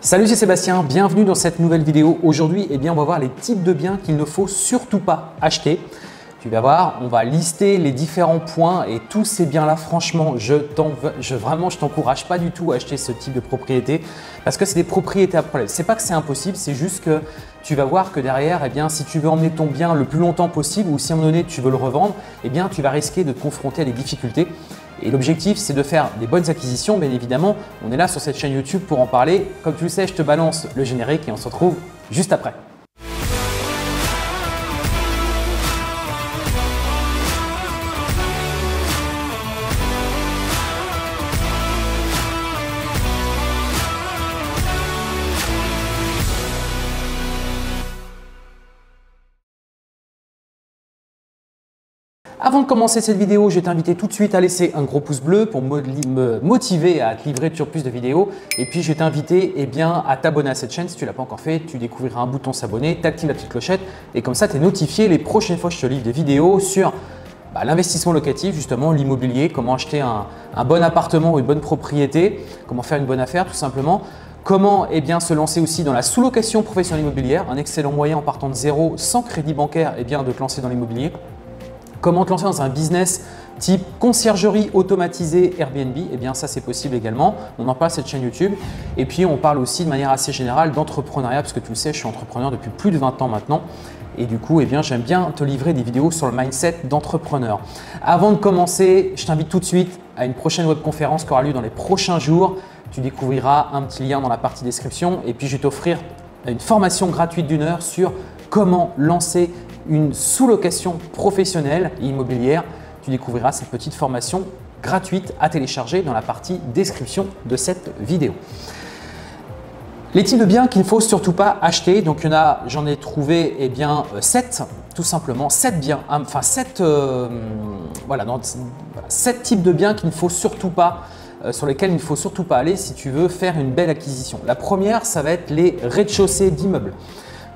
Salut, c'est Sébastien, bienvenue dans cette nouvelle vidéo. Aujourd'hui, on va voir les types de biens qu'il ne faut surtout pas acheter. Tu vas voir, on va lister les différents points et tous ces biens-là, franchement, je t'encourage pas du tout à acheter ce type de propriété parce que c'est des propriétés à problème. C'est pas que c'est impossible, c'est juste que tu vas voir que derrière, si tu veux emmener ton bien le plus longtemps possible ou si à un moment donné tu veux le revendre, tu vas risquer de te confronter à des difficultés. Et l'objectif, c'est de faire des bonnes acquisitions, bien évidemment. On est là sur cette chaîne YouTube pour en parler. Comme tu le sais, je te balance le générique et on se retrouve juste après. Avant de commencer cette vidéo, je vais t'inviter tout de suite à laisser un gros pouce bleu pour me motiver à te livrer toujours plus de vidéos. Et puis, je vais t'inviter à t'abonner à cette chaîne. Si tu ne l'as pas encore fait, tu découvriras un bouton s'abonner, tu actives la petite clochette et comme ça, tu es notifié les prochaines fois que je te livre des vidéos sur l'investissement locatif, justement l'immobilier, comment acheter un bon appartement ou une bonne propriété, comment faire une bonne affaire tout simplement. Comment se lancer aussi dans la sous-location professionnelle immobilière, un excellent moyen en partant de zéro, sans crédit bancaire, de te lancer dans l'immobilier. Comment te lancer dans un business type conciergerie automatisée Airbnb, ça c'est possible également. On en parle sur cette chaîne YouTube. Et puis on parle aussi de manière assez générale d'entrepreneuriat parce que tu le sais, je suis entrepreneur depuis plus de 20 ans maintenant. Et du coup, j'aime bien te livrer des vidéos sur le mindset d'entrepreneur. Avant de commencer, je t'invite tout de suite à une prochaine webconférence qui aura lieu dans les prochains jours. Tu découvriras un petit lien dans la partie description et puis je vais t'offrir une formation gratuite d'1 heure sur comment lancer une sous-location professionnelle et immobilière. Tu découvriras cette petite formation gratuite à télécharger dans la partie description de cette vidéo. Les types de biens qu'il ne faut surtout pas acheter, donc j'en ai trouvé 7, tout simplement, 7 biens, enfin 7 types de biens qu'il ne faut surtout pas, sur lesquels il ne faut surtout pas aller si tu veux faire une belle acquisition. La première, ça va être les rez-de-chaussée d'immeubles.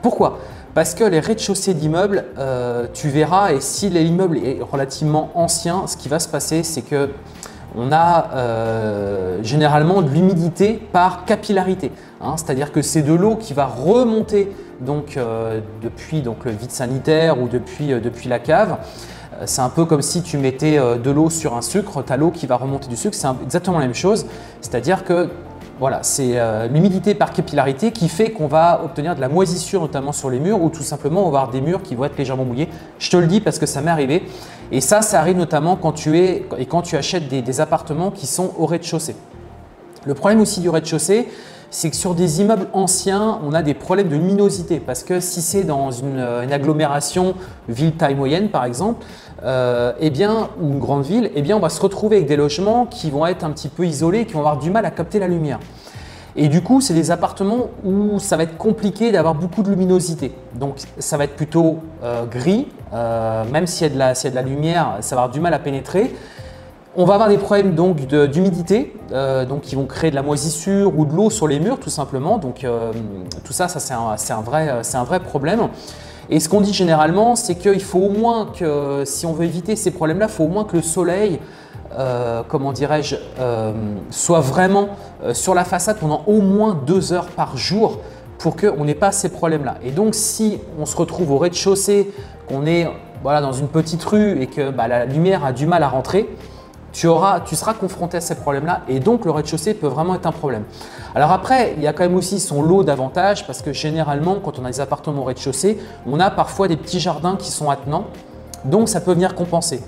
Pourquoi ? Parce que les rez-de-chaussée d'immeubles, tu verras, et si l'immeuble est relativement ancien, ce qui va se passer, c'est qu'on a généralement de l'humidité par capillarité. C'est-à-dire que c'est de l'eau qui va remonter depuis le vide sanitaire ou depuis la cave. C'est un peu comme si tu mettais de l'eau sur un sucre, tu as l'eau qui va remonter du sucre, c'est exactement la même chose. C'est-à-dire que c'est l'humidité par capillarité qui fait qu'on va obtenir de la moisissure, notamment sur les murs, ou tout simplement on va avoir des murs qui vont être légèrement mouillés. Je te le dis parce que ça m'est arrivé. Et ça arrive notamment quand tu achètes des appartements qui sont au rez-de-chaussée. Le problème aussi du rez-de-chaussée, c'est que sur des immeubles anciens, on a des problèmes de luminosité parce que si c'est dans une agglomération ville taille moyenne par exemple, ou une grande ville, on va se retrouver avec des logements qui vont être un petit peu isolés, qui vont avoir du mal à capter la lumière. Et du coup, c'est des appartements où ça va être compliqué d'avoir beaucoup de luminosité. Donc, ça va être plutôt gris, même s'il y a de la lumière, ça va avoir du mal à pénétrer. On va avoir des problèmes d'humidité, qui vont créer de la moisissure ou de l'eau sur les murs tout simplement. Donc tout ça c'est un vrai problème. Et ce qu'on dit généralement, c'est qu'il faut au moins que, si on veut éviter ces problèmes-là, il faut au moins que le soleil, soit vraiment sur la façade pendant au moins 2 heures par jour pour qu'on n'ait pas ces problèmes-là. Et donc si on se retrouve au rez-de-chaussée, qu'on est dans une petite rue et que la lumière a du mal à rentrer, tu seras confronté à ces problèmes-là et donc le rez-de-chaussée peut vraiment être un problème. Alors après, il y a quand même aussi son lot d'avantages parce que généralement, quand on a des appartements au rez-de-chaussée, on a parfois des petits jardins qui sont attenants, donc ça peut venir compenser.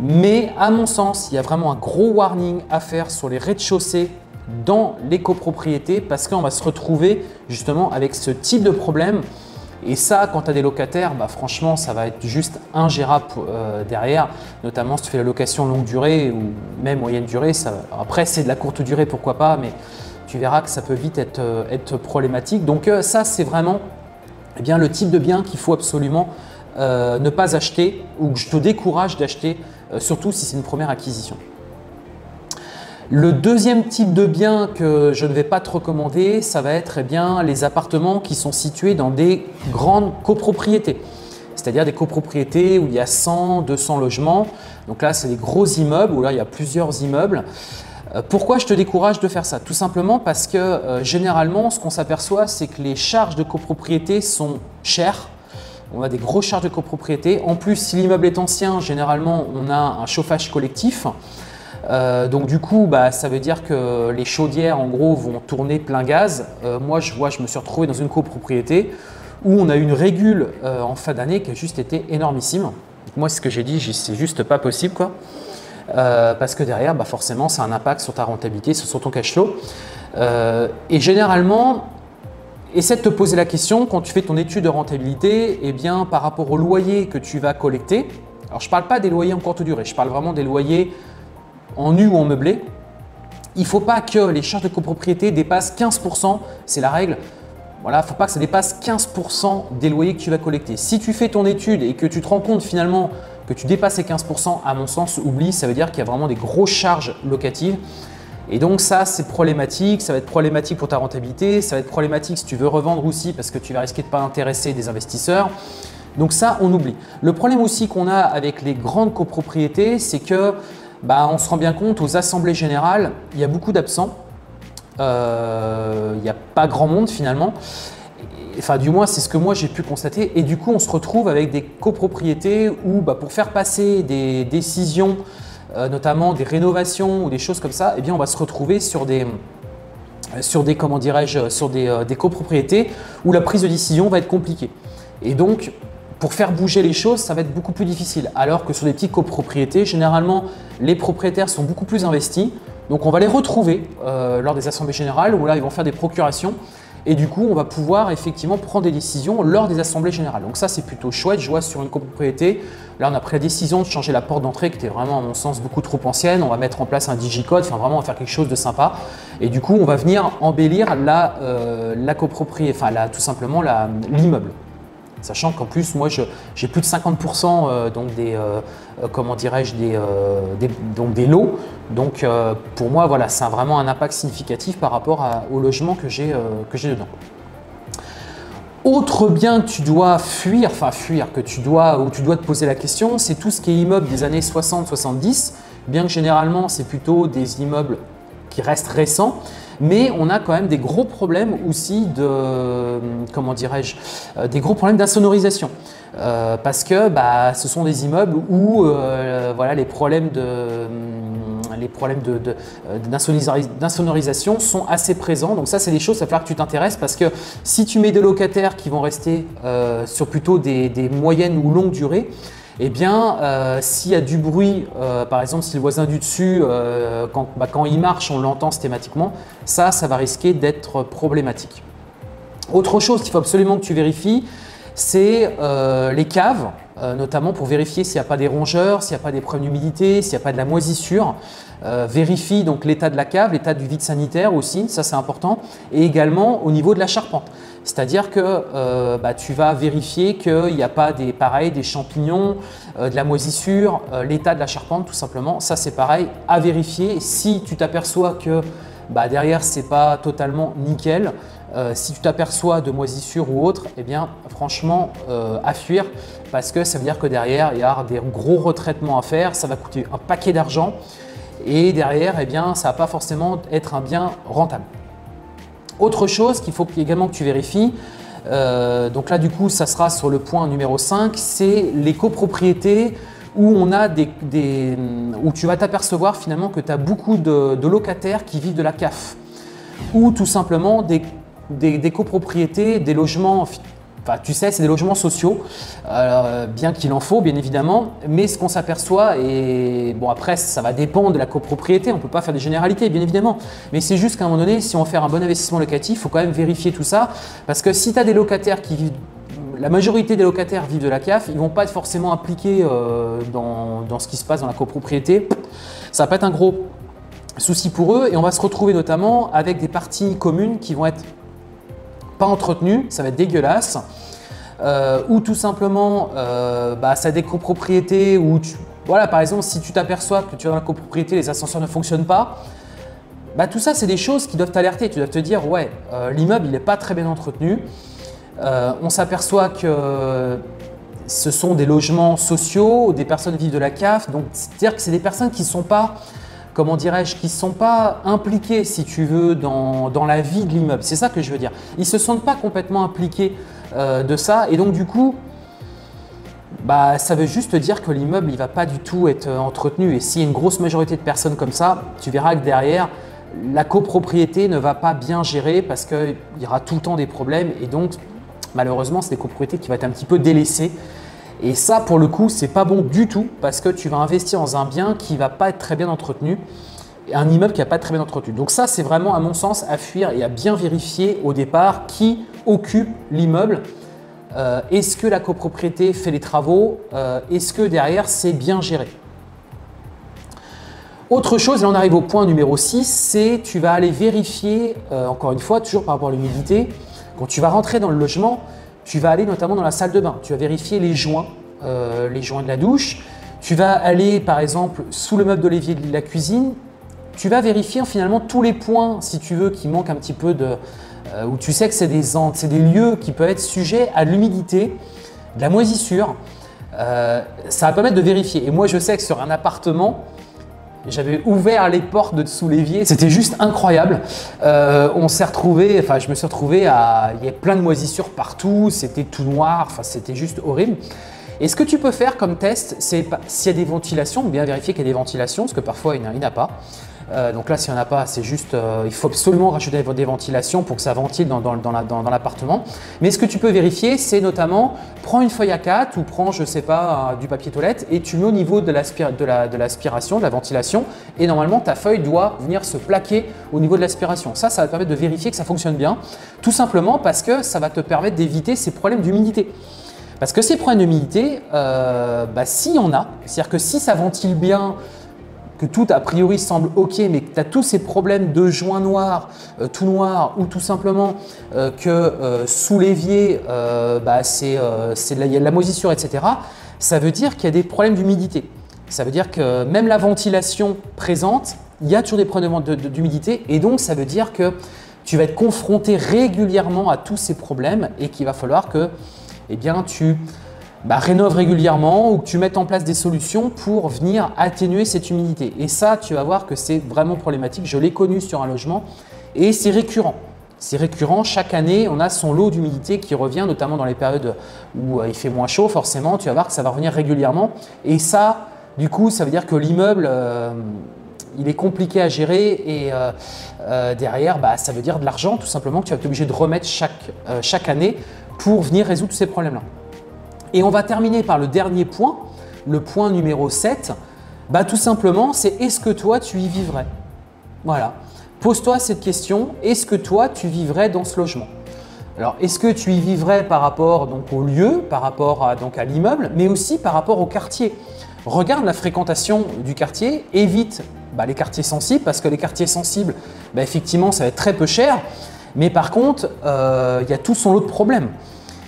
Mais à mon sens, il y a vraiment un gros warning à faire sur les rez-de-chaussée dans les copropriétés parce qu'on va se retrouver justement avec ce type de problème. Et ça, quand tu as des locataires, franchement, ça va être juste ingérable derrière, notamment si tu fais la location longue durée ou même moyenne durée. Après, c'est de la courte durée, pourquoi pas, mais tu verras que ça peut vite être problématique. Donc ça, c'est vraiment le type de bien qu'il faut absolument ne pas acheter ou que je te décourage d'acheter, surtout si c'est une première acquisition. Le deuxième type de bien que je ne vais pas te recommander, ça va être les appartements qui sont situés dans des grandes copropriétés. C'est-à-dire des copropriétés où il y a 100, 200 logements. Donc là, c'est des gros immeubles où là, il y a plusieurs immeubles. Pourquoi je te décourage de faire ça? Tout simplement parce que généralement, ce qu'on s'aperçoit, c'est que les charges de copropriété sont chères. On a des grosses charges de copropriété. En plus, si l'immeuble est ancien, généralement, on a un chauffage collectif. Donc du coup, ça veut dire que les chaudières, en gros, vont tourner plein gaz. Moi, je me suis retrouvé dans une copropriété où on a eu une régule en fin d'année qui a juste été énormissime. Donc, moi, ce que j'ai dit, c'est juste pas possible, quoi. Parce que derrière, forcément, ça a un impact sur ta rentabilité, sur ton cash flow. Et généralement, essaie de te poser la question quand tu fais ton étude de rentabilité, eh bien, par rapport au loyer que tu vas collecter. Alors, je ne parle pas des loyers en courte durée, je parle vraiment des loyers en nu ou en meublé. Il ne faut pas que les charges de copropriété dépassent 15%, c'est la règle. Voilà, il ne faut pas que ça dépasse 15% des loyers que tu vas collecter. Si tu fais ton étude et que tu te rends compte finalement que tu dépasses ces 15%, à mon sens, oublie, ça veut dire qu'il y a vraiment des grosses charges locatives. Et donc ça, c'est problématique, ça va être problématique pour ta rentabilité, ça va être problématique si tu veux revendre aussi parce que tu vas risquer de ne pas intéresser des investisseurs. Donc ça, on oublie. Le problème aussi qu'on a avec les grandes copropriétés, c'est que on se rend bien compte, aux assemblées générales, il y a beaucoup d'absents. Il n'y a pas grand monde finalement. Enfin, du moins, c'est ce que moi j'ai pu constater. Et du coup, on se retrouve avec des copropriétés où, pour faire passer des décisions, notamment des rénovations ou des choses comme ça, eh bien, on va se retrouver sur des copropriétés où la prise de décision va être compliquée. Et donc, pour faire bouger les choses, ça va être beaucoup plus difficile. Alors que sur des petites copropriétés, généralement, les propriétaires sont beaucoup plus investis. Donc, on va les retrouver lors des assemblées générales où là, ils vont faire des procurations. Et du coup, on va pouvoir effectivement prendre des décisions lors des assemblées générales. Donc ça, c'est plutôt chouette. Je vois sur une copropriété, là, on a pris la décision de changer la porte d'entrée qui était vraiment, à mon sens, beaucoup trop ancienne. On va mettre en place un digicode, enfin vraiment, on va faire quelque chose de sympa. Et du coup, on va venir embellir la copropriété, enfin tout simplement l'immeuble. Sachant qu'en plus, moi, j'ai plus de 50% des lots. Donc, pour moi, voilà, ça a vraiment un impact significatif par rapport au logement que j'ai dedans. Autre bien que tu dois fuir, où tu dois te poser la question, c'est tout ce qui est immeuble des années 60-70. Bien que généralement, c'est plutôt des immeubles qui restent récents. Mais on a quand même des gros problèmes aussi des gros problèmes d'insonorisation. Parce que ce sont des immeubles où les problèmes d'insonorisation sont assez présents. Donc ça, c'est des choses, ça va falloir que tu t'intéresses parce que si tu mets des locataires qui vont rester sur plutôt des moyennes ou longues durées, eh bien, s'il y a du bruit, par exemple, si le voisin du dessus, quand il marche, on l'entend systématiquement, ça va risquer d'être problématique. Autre chose qu'il faut absolument que tu vérifies, c'est les caves, notamment pour vérifier s'il n'y a pas des rongeurs, s'il n'y a pas des problèmes d'humidité, s'il n'y a pas de la moisissure. Vérifie donc l'état de la cave, l'état du vide sanitaire aussi, ça c'est important, et également au niveau de la charpente. C'est-à-dire que tu vas vérifier qu'il n'y a pas des champignons, de la moisissure, l'état de la charpente tout simplement. Ça c'est pareil à vérifier. Si tu t'aperçois que derrière c'est pas totalement nickel, si tu t'aperçois de moisissure ou autre, eh bien franchement à fuir parce que ça veut dire que derrière il y a des gros retraitements à faire, ça va coûter un paquet d'argent et derrière eh bien ça va pas forcément être un bien rentable. Autre chose qu'il faut également que tu vérifies, donc là du coup ça sera sur le point numéro 5, c'est les copropriétés où on a où tu vas t'apercevoir finalement que tu as beaucoup de locataires qui vivent de la CAF ou tout simplement des copropriétés, des logements, enfin tu sais c'est des logements sociaux, bien qu'il en faut bien évidemment, mais ce qu'on s'aperçoit, et bon après ça va dépendre de la copropriété, on ne peut pas faire des généralités bien évidemment, mais c'est juste qu'à un moment donné si on veut faire un bon investissement locatif, il faut quand même vérifier tout ça, parce que si tu as des locataires qui vivent, la majorité des locataires vivent de la CAF, ils ne vont pas être forcément impliqués dans ce qui se passe dans la copropriété, ça va pas être un gros souci pour eux et on va se retrouver notamment avec des parties communes qui vont être pas entretenu, ça va être dégueulasse, ou tout simplement ça a des copropriétés où voilà, par exemple si tu t'aperçois que tu es dans la copropriété, les ascenseurs ne fonctionnent pas, tout ça c'est des choses qui doivent t'alerter, tu dois te dire ouais l'immeuble il n'est pas très bien entretenu, on s'aperçoit que ce sont des logements sociaux, des personnes vivent de la CAF, donc c'est-à-dire que c'est des personnes qui ne sont pas comment dirais-je, qui ne sont pas impliqués, si tu veux, dans la vie de l'immeuble. C'est ça que je veux dire. Ils ne se sentent pas complètement impliqués de ça et donc du coup, bah, ça veut juste dire que l'immeuble il va pas du tout être entretenu et s'il y a une grosse majorité de personnes comme ça, tu verras que derrière, la copropriété ne va pas bien gérer parce qu'il y aura tout le temps des problèmes et donc malheureusement, c'est des copropriétés qui vont être un petit peu délaissées. Et ça, pour le coup, c'est pas bon du tout parce que tu vas investir dans un bien qui va pas être très bien entretenu, un immeuble qui va pas être très bien entretenu. Donc ça, c'est vraiment à mon sens à fuir et à bien vérifier au départ qui occupe l'immeuble. Est-ce que la copropriété fait les travaux? Est-ce que derrière, c'est bien géré? Autre chose, et on arrive au point numéro 6, c'est tu vas aller vérifier, encore une fois, toujours par rapport à l'humidité, quand tu vas rentrer dans le logement, tu vas aller notamment dans la salle de bain. Tu vas vérifier les joints de la douche. Tu vas aller par exemple sous le meuble de l'évier de la cuisine. Tu vas vérifier finalement tous les points, si tu veux, qui manquent un petit peu de… où tu sais que c'est des lieux qui peuvent être sujets à l'humidité, de la moisissure. Ça va permettre de vérifier. Et moi, je sais que sur un appartement, j'avais ouvert les portes de sous l'évier, c'était juste incroyable. On s'est retrouvé, enfin je me suis retrouvé il y a plein de moisissures partout, c'était tout noir, enfin c'était juste horrible. Et ce que tu peux faire comme test, c'est s'il y a des ventilations, bien vérifier qu'il y a des ventilations, parce que parfois il n'y en a pas. Donc là, s'il n'y en a pas, c'est juste, il faut absolument rajouter des ventilations pour que ça ventile dans l'appartement. Mais ce que tu peux vérifier, c'est notamment, prends une feuille A4 ou prends, je ne sais pas, du papier toilette et tu mets au niveau de l'aspiration, de la ventilation. Et normalement, ta feuille doit venir se plaquer au niveau de l'aspiration. Ça va te permettre de vérifier que ça fonctionne bien, tout simplement parce que ça va te permettre d'éviter ces problèmes d'humidité. Parce que ces problèmes d'humidité, s'il y en a, c'est-à-dire que si ça ventile bien, que tout a priori semble ok, mais que tu as tous ces problèmes de joints noirs, tout noir, ou tout simplement que sous l'évier, il y a de la moisissure, etc., ça veut dire qu'il y a des problèmes d'humidité. Ça veut dire que même la ventilation présente, il y a toujours des problèmes d'humidité et donc ça veut dire que tu vas être confronté régulièrement à tous ces problèmes et qu'il va falloir que tu rénove régulièrement ou que tu mettes en place des solutions pour venir atténuer cette humidité. Et ça, tu vas voir que c'est vraiment problématique. Je l'ai connu sur un logement et c'est récurrent. C'est récurrent. Chaque année, on a son lot d'humidité qui revient, notamment dans les périodes où il fait moins chaud. Forcément, tu vas voir que ça va revenir régulièrement. Et ça, du coup, ça veut dire que l'immeuble, il est compliqué à gérer et derrière, ça veut dire de l'argent tout simplement que tu vas être obligé de remettre chaque année pour venir résoudre tous ces problèmes-là. Et on va terminer par le dernier point, le point numéro 7. Tout simplement, c'est est-ce que toi, tu y vivrais? Voilà. Pose-toi cette question, est-ce que toi, tu vivrais dans ce logement? Alors, est-ce que tu y vivrais par rapport donc, au lieu, par rapport à l'immeuble, mais aussi par rapport au quartier? Regarde la fréquentation du quartier, évite les quartiers sensibles, parce que les quartiers sensibles, effectivement, ça va être très peu cher, mais par contre, il y a tout son lot de problèmes.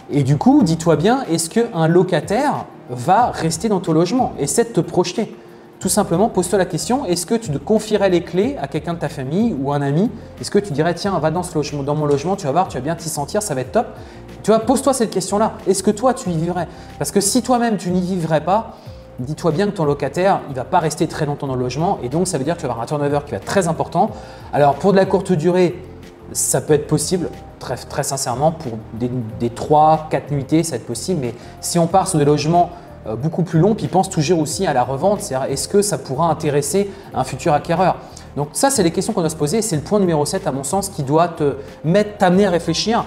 Et du coup, dis-toi bien, est-ce qu'un locataire va rester dans ton logement? Essaie de te projeter. Tout simplement, pose-toi la question, est-ce que tu te confierais les clés à quelqu'un de ta famille ou un ami? Est-ce que tu dirais, tiens, va dans mon logement, tu vas voir, tu vas bien t'y sentir, ça va être top. Tu vois, pose-toi cette question-là. Est-ce que toi, tu y vivrais? Parce que si toi-même, tu n'y vivrais pas, dis-toi bien que ton locataire, il ne va pas rester très longtemps dans le logement et donc ça veut dire que tu vas avoir un turnover qui va être très important. Alors, pour de la courte durée, ça peut être possible, très sincèrement, pour des 3-4 nuitées, ça va être possible. Mais si on part sur des logements beaucoup plus longs, puis pense toujours aussi à la revente, c'est-à-dire est-ce que ça pourra intéresser un futur acquéreur? Donc ça, c'est les questions qu'on doit se poser et c'est le point numéro 7 à mon sens qui doit t'amener à réfléchir.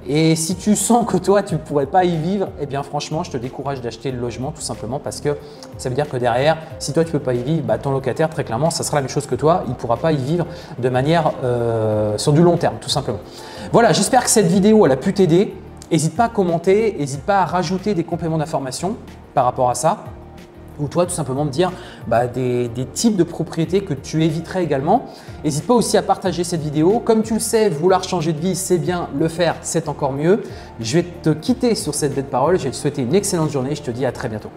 Et si tu sens que toi, tu ne pourrais pas y vivre, eh bien franchement, je te décourage d'acheter le logement tout simplement parce que ça veut dire que derrière, si toi, tu ne peux pas y vivre, ton locataire, très clairement, ça sera la même chose que toi. Il ne pourra pas y vivre de manière sur du long terme, tout simplement. Voilà, j'espère que cette vidéo, elle a pu t'aider. N'hésite pas à commenter, n'hésite pas à rajouter des compléments d'information par rapport à ça. Ou toi, tout simplement me dire des types de propriétés que tu éviterais également. N'hésite pas aussi à partager cette vidéo. Comme tu le sais, vouloir changer de vie, c'est bien, le faire, c'est encore mieux. Je vais te quitter sur cette belle parole. Je vais te souhaiter une excellente journée. Je te dis à très bientôt.